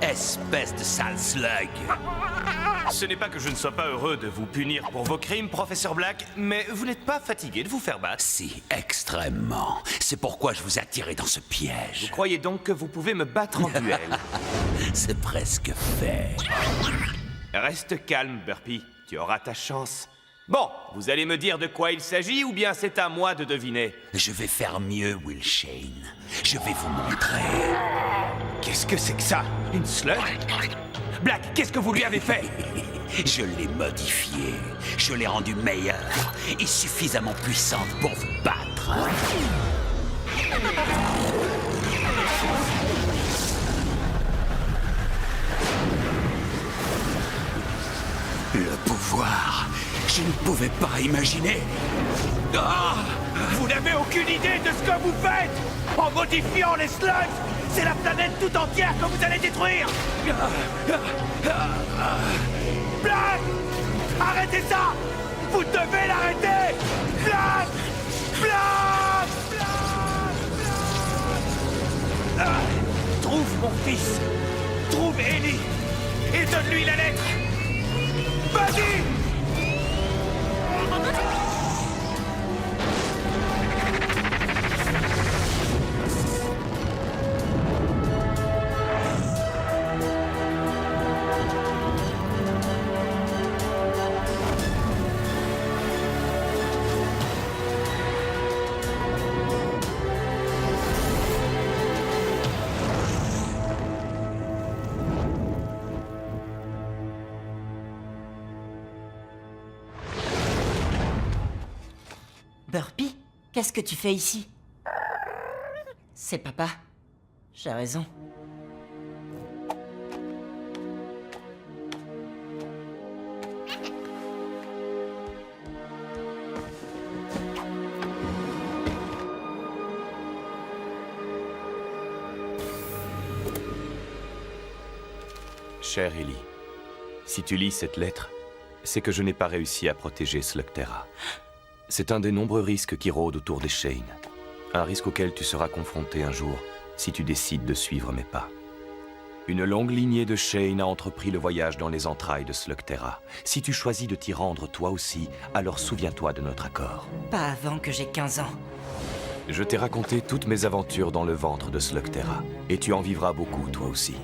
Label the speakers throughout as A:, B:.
A: espèce de sale slug.
B: Ce n'est pas que je ne sois pas heureux de vous punir pour vos crimes, professeur Black, mais vous n'êtes pas fatigué de vous faire battre?
A: Si, extrêmement. C'est pourquoi je vous ai attiré dans ce piège.
B: Vous croyez donc que vous pouvez me battre en duel?
A: C'est presque fait.
B: Reste calme, Burpee. Tu auras ta chance. Bon, vous allez me dire de quoi il s'agit ou bien c'est à moi de deviner?
A: Je vais faire mieux, Will Shane. Je vais vous montrer.
B: Qu'est-ce que c'est que ça? Une slug? Black, qu'est-ce que vous lui avez fait?
A: Je l'ai modifiée. Je l'ai rendue meilleure et suffisamment puissante pour vous battre. Le pouvoir, je ne pouvais pas imaginer.
B: Ah! Vous n'avez aucune idée de ce que vous faites! En modifiant les slugs, c'est la planète tout entière que vous allez détruire! Black! Arrêtez ça! Vous devez l'arrêter! Black! Black! Trouve mon fils! Trouve Ellie! Et donne-lui la lettre! Vas-y!
C: Burpee, qu'est-ce que tu fais ici? C'est papa. J'ai raison.
B: Chère Ellie, si tu lis cette lettre, c'est que je n'ai pas réussi à protéger Slugterra. C'est un des nombreux risques qui rôdent autour des Shane. Un risque auquel tu seras confronté un jour si tu décides de suivre mes pas. Une longue lignée de Shane a entrepris le voyage dans les entrailles de Slugterra. Si tu choisis de t'y rendre toi aussi, alors souviens-toi de notre accord.
C: Pas avant que j'ai 15 ans.
B: Je t'ai raconté toutes mes aventures dans le ventre de Slugterra, et tu en vivras beaucoup toi aussi.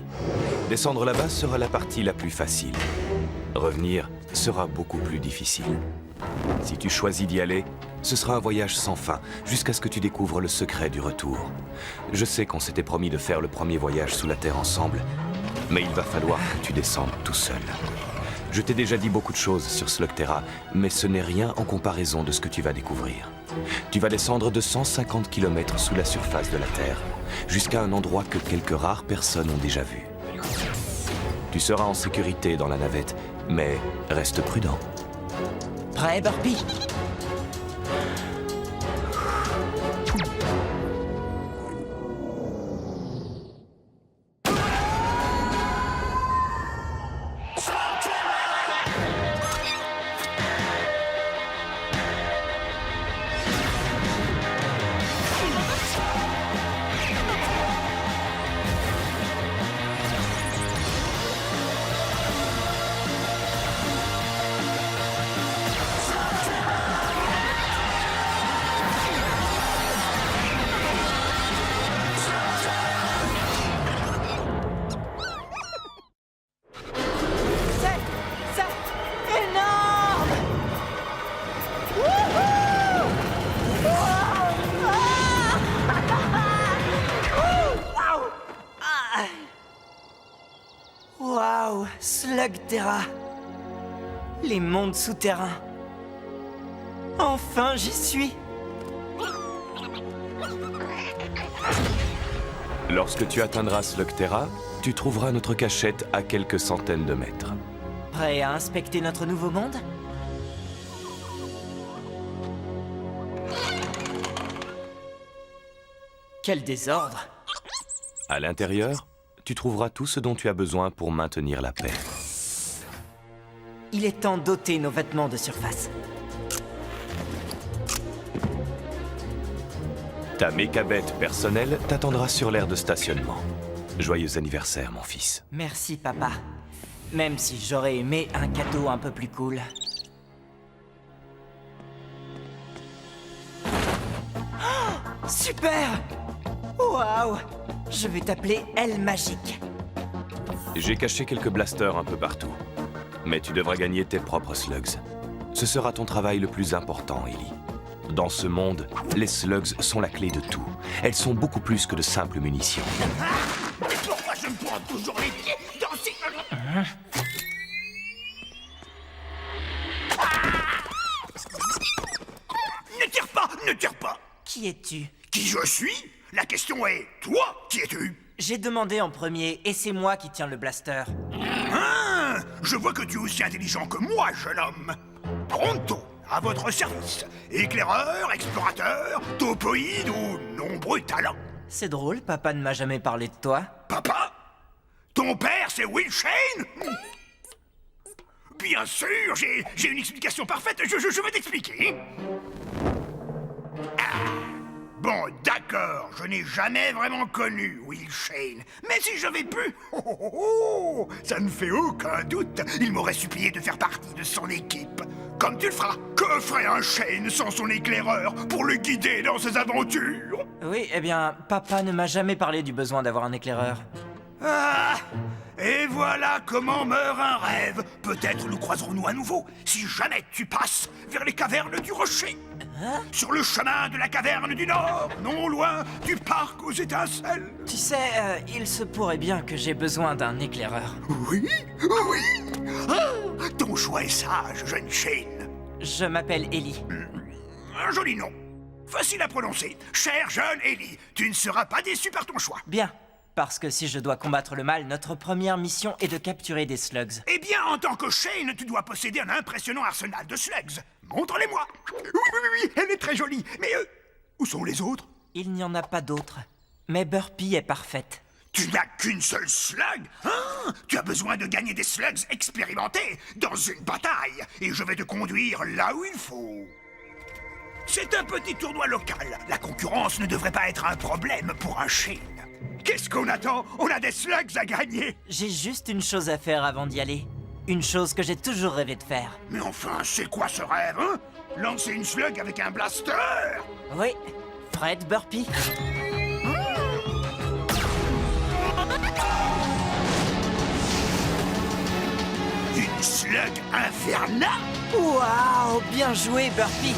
B: Descendre là-bas sera la partie la plus facile. Revenir sera beaucoup plus difficile. Si tu choisis d'y aller, ce sera un voyage sans fin, jusqu'à ce que tu découvres le secret du retour. Je sais qu'on s'était promis de faire le premier voyage sous la Terre ensemble, mais il va falloir que tu descendes tout seul. Je t'ai déjà dit beaucoup de choses sur Slugterra, mais ce n'est rien en comparaison de ce que tu vas découvrir. Tu vas descendre de 150 km sous la surface de la Terre, jusqu'à un endroit que quelques rares personnes ont déjà vu. Tu seras en sécurité dans la navette, mais reste prudent.
C: Prêt, Burpee? Waouh, Slugterra. Les mondes souterrains. Enfin, j'y suis.
B: Lorsque tu atteindras Slugterra, tu trouveras notre cachette à quelques centaines de mètres.
C: Prêt à inspecter notre nouveau monde? Quel désordre!
B: À l'intérieur, tu trouveras tout ce dont tu as besoin pour maintenir la paix.
C: Il est temps d'ôter nos vêtements de surface.
B: Ta mécabête personnelle t'attendra sur l'aire de stationnement. Joyeux anniversaire, mon fils.
C: Merci, papa. Même si j'aurais aimé un cadeau un peu plus cool. Oh, super! Waouh! Je vais t'appeler Elle Magique.
B: J'ai caché quelques blasters un peu partout. Mais tu devras gagner tes propres slugs. Ce sera ton travail le plus important, Ellie. Dans ce monde, les slugs sont la clé de tout. Elles sont beaucoup plus que de simples munitions.
A: Mais pourquoi je me prends toujours les pieds dans ces... Ne tire pas! Ne tire pas!
C: Qui es-tu?
A: Qui je suis? La question est, toi, qui es-tu?
C: J'ai demandé en premier et c'est moi qui tiens le blaster.
A: Ah, je vois que tu es aussi intelligent que moi, jeune homme. Pronto, à votre service. Éclaireur, explorateur, topoïde ou nombreux talents.
C: C'est drôle, papa ne m'a jamais parlé de toi.
A: Papa? Ton père, c'est Will Shane? Bien sûr, j'ai une explication parfaite, je vais t'expliquer. Bon, d'accord, je n'ai jamais vraiment connu Will Shane. Mais si j'avais pu, ça ne fait aucun doute, il m'aurait supplié de faire partie de son équipe. Comme tu le feras. Que ferait un Shane sans son éclaireur pour le guider dans ses aventures?
C: Oui, eh bien, papa ne m'a jamais parlé du besoin d'avoir un éclaireur.
A: Ah! Et voilà comment meurt un rêve. Peut-être nous croiserons-nous à nouveau, si jamais tu passes vers les cavernes du rocher. Sur le chemin de la caverne du Nord, non loin du parc aux étincelles.
C: Tu sais, il se pourrait bien que j'ai besoin d'un éclaireur.
A: Oui, oui. Ah, ton choix est sage, jeune Shane.
C: Je m'appelle Ellie.
A: Un joli nom. Facile à prononcer. Cher jeune Ellie, tu ne seras pas déçu par ton choix.
C: Bien, parce que si je dois combattre le mal, notre première mission est de capturer des slugs.
A: Eh bien, en tant que Shane, tu dois posséder un impressionnant arsenal de slugs. Montre-les-moi. Oui, elle est très jolie. Mais où sont les autres?
C: Il n'y en a pas d'autres. Mais Burpee est parfaite.
A: Tu n'as qu'une seule slug? Hein? Tu as besoin de gagner des slugs expérimentés dans une bataille. Et je vais te conduire là où il faut. C'est un petit tournoi local. La concurrence ne devrait pas être un problème pour un Shane. Qu'est-ce qu'on attend? On a des slugs à gagner.
C: J'ai juste une chose à faire avant d'y aller. Une chose que j'ai toujours rêvé de faire.
A: Mais enfin, c'est quoi ce rêve, hein? Lancer une slug avec un blaster?
C: Oui, Fred Burpee.
A: Une slug infernale?
C: Waouh, bien joué Burpee.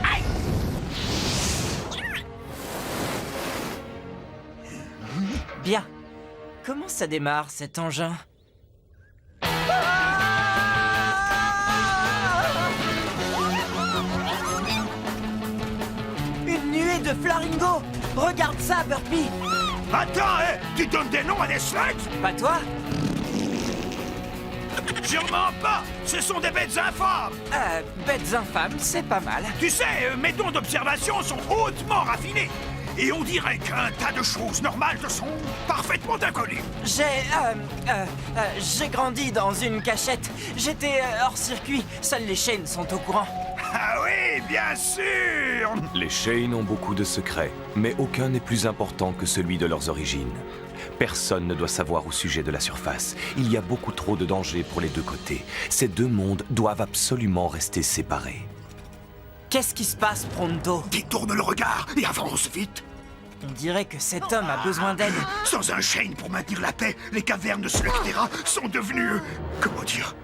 A: Aïe!
C: Bien. Comment ça démarre cet engin? Une nuée de flamingo. Regarde ça, Burpee.
A: Attends, tu donnes des noms à des slugs?
C: Pas toi?
A: Sûrement pas! Ce sont des bêtes infâmes!
C: Bêtes infâmes, c'est pas mal.
A: Tu sais, mes dons d'observation sont hautement raffinés. Et on dirait qu'un tas de choses normales te sont parfaitement inconnues.
C: J'ai grandi dans une cachette. J'étais hors circuit. Seuls les Shane sont au courant.
A: Ah oui, bien sûr!
B: Les Shane ont beaucoup de secrets, mais aucun n'est plus important que celui de leurs origines. Personne ne doit savoir au sujet de la surface. Il y a beaucoup trop de dangers pour les deux côtés. Ces deux mondes doivent absolument rester séparés.
C: Qu'est-ce qui se passe, Pronto?
A: Détourne le regard et avance vite.
C: On dirait que cet homme a besoin d'aide.
A: Sans un Shane pour maintenir la paix, les cavernes de Slugterra sont devenues... comment dire?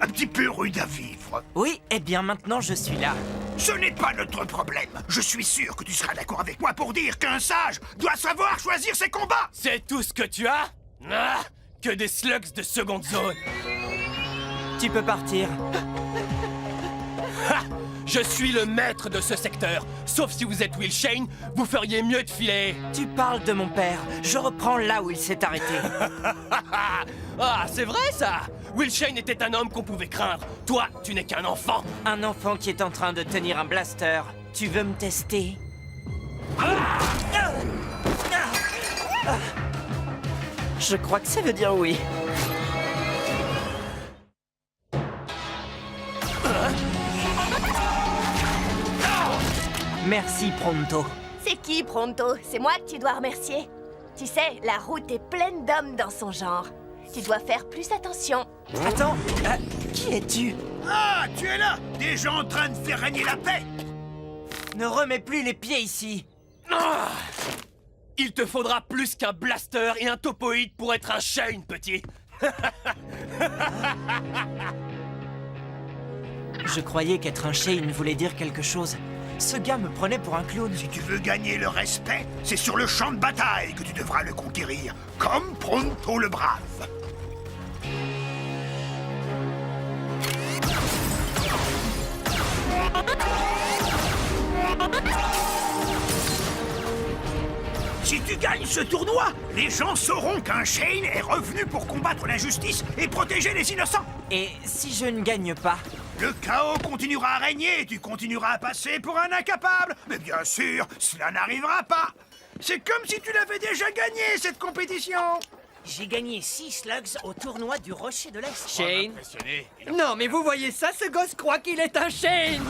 A: Un petit peu rudes à vivre.
C: Oui, eh bien maintenant je suis là.
A: Ce n'est pas notre problème. Je suis sûr que tu seras d'accord avec moi pour dire qu'un sage doit savoir choisir ses combats.
D: C'est tout ce que tu as? Ah, que des slugs de seconde zone.
C: Tu peux partir.
D: Ha! Je suis le maître de ce secteur. Sauf si vous êtes Will Shane, vous feriez mieux de filer.
C: Tu parles de mon père. Je reprends là où il s'est arrêté.
D: Ah, c'est vrai ça! Will Shane était un homme qu'on pouvait craindre. Toi, tu n'es qu'un enfant.
C: Un enfant qui est en train de tenir un blaster. Tu veux me tester? Je crois que ça veut dire oui. Merci, Pronto.
E: C'est qui, Pronto? C'est moi que tu dois remercier. Tu sais, la route est pleine d'hommes dans son genre. Tu dois faire plus attention.
C: Attends, qui es-tu?
A: Ah, tu es là! Des gens en train de faire régner la paix!
C: Ne remets plus les pieds ici.
D: Ah, il te faudra plus qu'un blaster et un topoïde pour être un Shane, petit.
C: Je croyais qu'être un Shane voulait dire quelque chose. Ce gars me prenait pour un clown.
A: Si tu veux gagner le respect, c'est sur le champ de bataille que tu devras le conquérir, comme Pronto le Brave. Si tu gagnes ce tournoi, les gens sauront qu'un Shane est revenu pour combattre l'injustice et protéger les innocents.
C: Et si je ne gagne pas?
A: Le chaos continuera à régner et tu continueras à passer pour un incapable. Mais bien sûr, cela n'arrivera pas. C'est comme si tu l'avais déjà gagné, cette compétition.
F: J'ai gagné 6 slugs au tournoi du Rocher de l'Est.
G: Shane? Non, mais vous voyez ça, ce gosse croit qu'il est un Shane.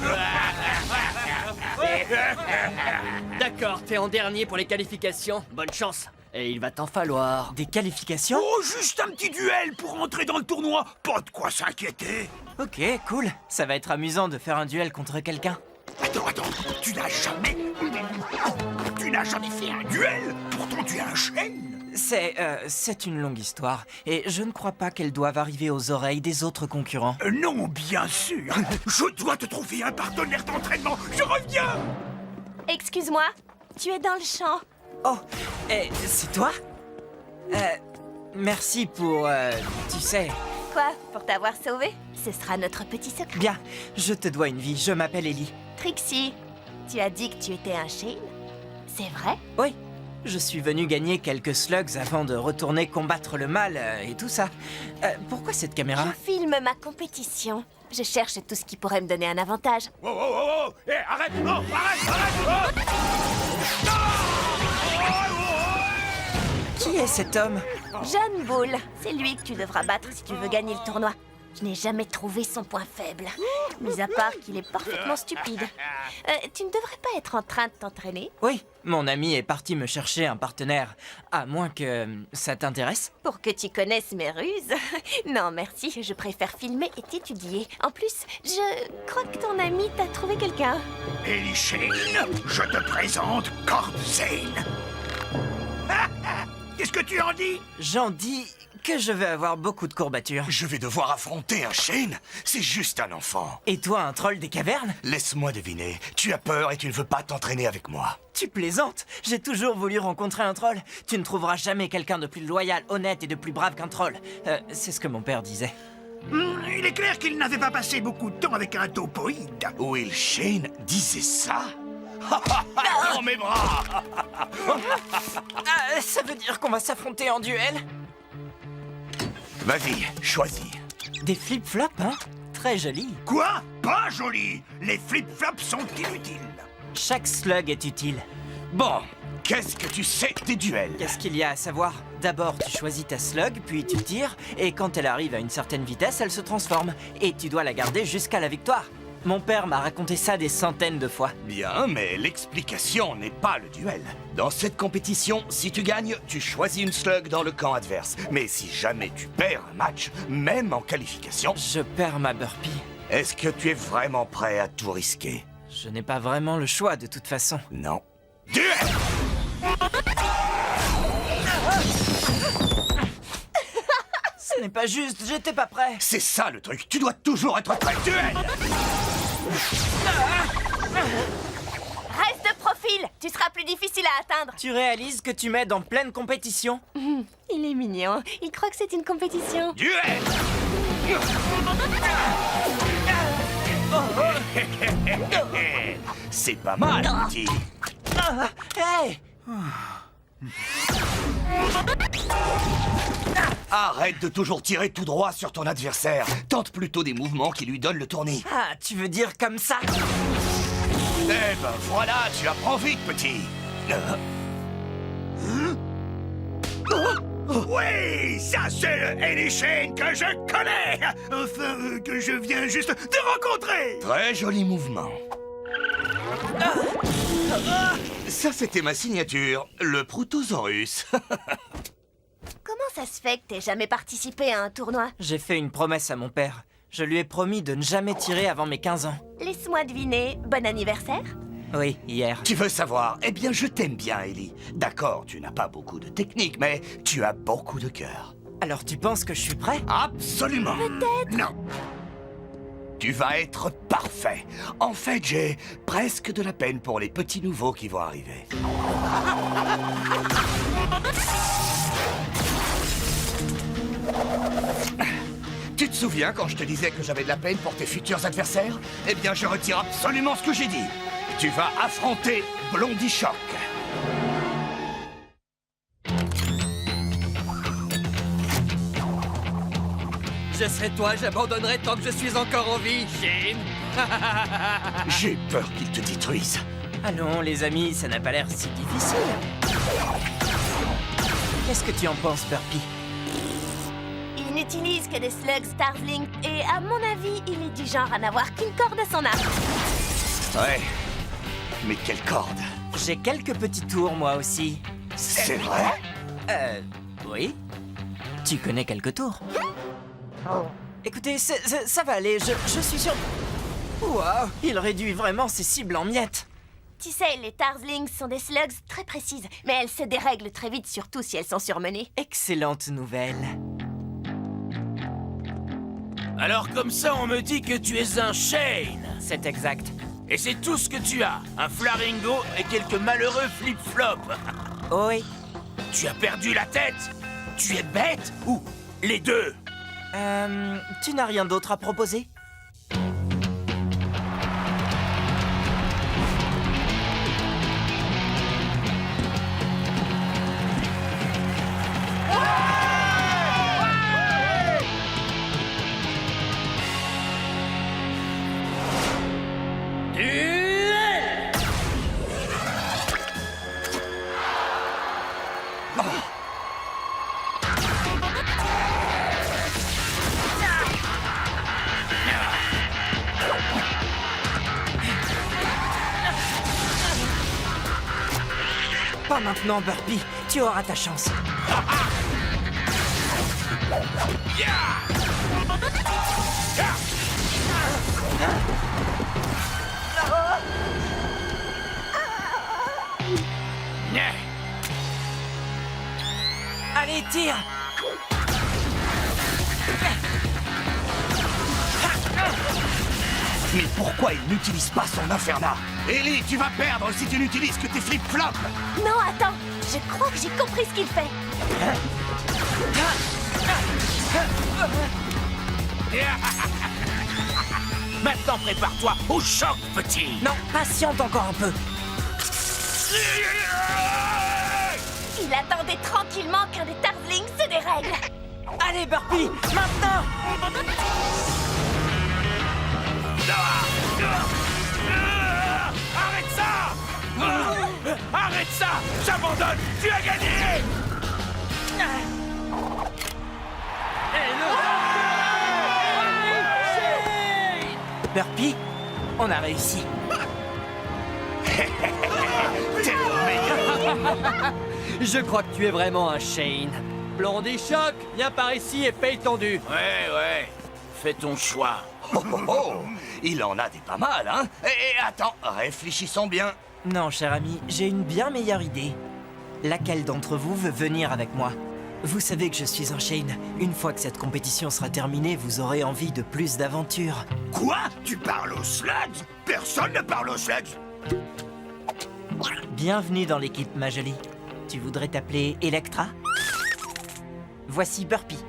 G: D'accord, t'es en dernier pour les qualifications. Bonne chance. Et il va t'en falloir.
C: Des qualifications?
A: Oh, juste un petit duel pour entrer dans le tournoi. Pas de quoi s'inquiéter.
C: Ok, cool. Ça va être amusant de faire un duel contre quelqu'un.
A: Attends, tu n'as jamais... Tu n'as jamais fait un duel? Pourtant, tu es un Shane.
C: C'est une longue histoire, et je ne crois pas qu'elle doive arriver aux oreilles des autres concurrents.
A: Non, bien sûr. Je dois te trouver un partenaire d'entraînement. Je reviens.
E: Excuse-moi, tu es dans le champ.
C: Oh, c'est toi? Merci pour, tu sais...
E: Quoi, pour t'avoir sauvé? Ce sera notre petit secret.
C: Bien, je te dois une vie, je m'appelle Ellie.
E: Trixie, tu as dit que tu étais un Shane? C'est vrai?
C: Oui, je suis venu gagner quelques slugs avant de retourner combattre le mal et tout ça. Pourquoi cette caméra?
E: Je filme ma compétition. Je cherche tout ce qui pourrait me donner un avantage.
A: Oh, eh, arrête, non, arrête.
C: Qui est cet homme?
E: John Bull, c'est lui que tu devras battre si tu veux gagner le tournoi. Je n'ai jamais trouvé son point faible, mis à part qu'il est parfaitement stupide. Tu ne devrais pas être en train de t'entraîner?
C: Oui, mon ami est parti me chercher un partenaire. À moins que ça t'intéresse?
E: Pour que tu connaisses mes ruses? Non, merci, je préfère filmer et t'étudier. En plus, je crois que ton ami t'a trouvé quelqu'un.
A: Ellie Shane, je te présente Cord Zane. Qu'est-ce que tu en dis?
C: J'en dis que je vais avoir beaucoup de courbatures.
H: Je vais devoir affronter un Shane? C'est juste un enfant.
C: Et toi, un troll des cavernes?
H: Laisse-moi deviner. Tu as peur et tu ne veux pas t'entraîner avec moi.
C: Tu plaisantes? J'ai toujours voulu rencontrer un troll. Tu ne trouveras jamais quelqu'un de plus loyal, honnête et de plus brave qu'un troll. C'est ce que mon père disait.
A: Il est clair qu'il n'avait pas passé beaucoup de temps avec un topoïde.
H: Will Shane disait ça? Dans mes bras!
C: Ça veut dire qu'on va s'affronter en duel?
H: Vas-y, choisis.
C: Des flip-flops, hein? Très joli.
A: Quoi? Pas joli. Les flip-flops sont inutiles.
C: Chaque slug est utile.
H: Bon, qu'est-ce que tu sais des duels?
C: Qu'est-ce qu'il y a à savoir? D'abord, tu choisis ta slug, puis tu tires, et quand elle arrive à une certaine vitesse, elle se transforme. Et tu dois la garder jusqu'à la victoire. Mon père m'a raconté ça des centaines de fois.
H: Bien, mais l'explication n'est pas le duel. Dans cette compétition, si tu gagnes, tu choisis une slug dans le camp adverse. Mais si jamais tu perds un match, même en qualification...
C: Je perds ma burpee.
H: Est-ce que tu es vraiment prêt à tout risquer?
C: Je n'ai pas vraiment le choix de toute façon.
H: Non. Duel!
C: Ce n'est pas juste, j'étais pas prêt.
H: C'est ça le truc, tu dois toujours être prêt. Duel!
E: Reste de profil, tu seras plus difficile à atteindre.
C: Tu réalises que tu m'aides en pleine compétition?
E: Il est mignon, il croit que c'est une compétition.
H: Duel! C'est pas mal, petit.
C: Hey!
H: Arrête de toujours tirer tout droit sur ton adversaire. Tente plutôt des mouvements qui lui donnent le tournis.
C: Ah, tu veux dire comme ça?
H: Eh ben voilà, tu apprends vite, petit.
A: Oui, ça c'est le Ellie Shane que je connais. Enfin, que je viens juste de rencontrer.
H: Très joli mouvement. Ça, c'était ma signature, le Protosaurus.
E: Comment ça se fait que t'aies jamais participé à un tournoi?
C: J'ai fait une promesse à mon père. Je lui ai promis de ne jamais tirer avant mes 15 ans.
E: Laisse-moi deviner, bon anniversaire?
C: Oui, hier.
H: Tu veux savoir? Eh bien, je t'aime bien, Ellie. D'accord, tu n'as pas beaucoup de technique, mais tu as beaucoup de cœur.
C: Alors tu penses que je suis prêt?
H: Absolument.
E: Peut-être.
H: Non. Tu vas être parfait. En fait, j'ai presque de la peine pour les petits nouveaux qui vont arriver. Tu te souviens quand je te disais que j'avais de la peine pour tes futurs adversaires? Eh bien, je retire absolument ce que j'ai dit. Tu vas affronter Blondie Shock.
G: Je serai toi, j'abandonnerai tant que je suis encore en vie, Shane.
H: J'ai peur qu'il te détruise.
C: Allons, les amis, ça n'a pas l'air si difficile. Qu'est-ce que tu en penses, Burpee?
E: Il n'utilise que des slugs Starzling et à mon avis, il est du genre à n'avoir qu'une corde à son arc.
H: Ouais. Mais quelle corde?
C: J'ai quelques petits tours, moi aussi.
H: C'est vrai?
C: Oui. Tu connais quelques tours? Écoutez, ça va aller, je suis sûr... Waouh, il réduit vraiment ses cibles en miettes.
E: Tu sais, les Tarzlings sont des slugs très précises, mais elles se dérèglent très vite, surtout si elles sont surmenées.
C: Excellente nouvelle.
I: Alors comme ça, on me dit que tu es un Shane.
C: C'est exact.
I: Et c'est tout ce que tu as. Un Flaringo et quelques malheureux flip-flops.
C: Oui.
I: Tu as perdu la tête? Tu es bête? Ou les deux?
C: Tu n'as rien d'autre à proposer? Pas maintenant, Burpee. Tu auras ta chance. Allez, tire!
H: Mais pourquoi il n'utilise pas son Inferna? Ellie, tu vas perdre si tu n'utilises que tes flip-flops.
E: Non, attends, je crois que j'ai compris ce qu'il fait.
I: Maintenant, prépare-toi au choc, petit.
C: Non, patiente encore un peu.
E: Il attendait tranquillement qu'un des Tarzlings se dérègle.
C: Allez, Burpee, maintenant!
I: Arrête ça! Arrête ça! J'abandonne! Tu as gagné!
C: Burpee, on a réussi.
H: T'es le meilleur.
G: Je crois que tu es vraiment un Shane. Blondie Shock, viens par ici et paye ton dû.
I: Ouais. Fais ton choix.
H: Oh, oh, oh. Il en a des pas mal, hein? Et attends, réfléchissons bien.
C: Non, cher ami, j'ai une bien meilleure idée. Laquelle d'entre vous veut venir avec moi? Vous savez que je suis un Shane. Une fois que cette compétition sera terminée, vous aurez envie de plus d'aventures.
A: Quoi? Tu parles aux slugs? Personne ne parle aux slugs.
C: Bienvenue dans l'équipe, ma jolie. Tu voudrais t'appeler Electra? Voici Burpee.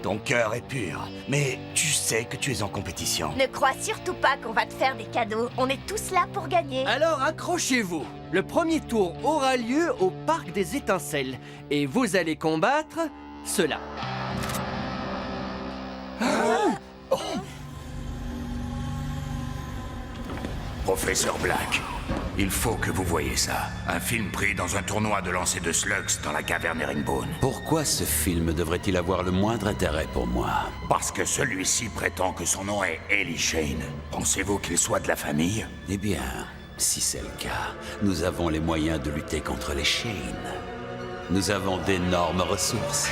H: Ton cœur est pur, mais tu sais que tu es en compétition.
E: Ne crois surtout pas qu'on va te faire des cadeaux. On est tous là pour gagner.
G: Alors accrochez-vous. Le premier tour aura lieu au Parc des Étincelles. Et vous allez combattre cela.
A: Professeur Black,
I: Il faut que vous voyiez ça. Un film pris dans un tournoi de lancer de slugs dans la caverne Herringbone.
J: Pourquoi ce film devrait-il avoir le moindre intérêt pour moi?
I: Parce que celui-ci prétend que son nom est Ellie Shane. Pensez-vous qu'il soit de la famille?
J: Eh bien, si c'est le cas, nous avons les moyens de lutter contre les Shane. Nous avons d'énormes ressources.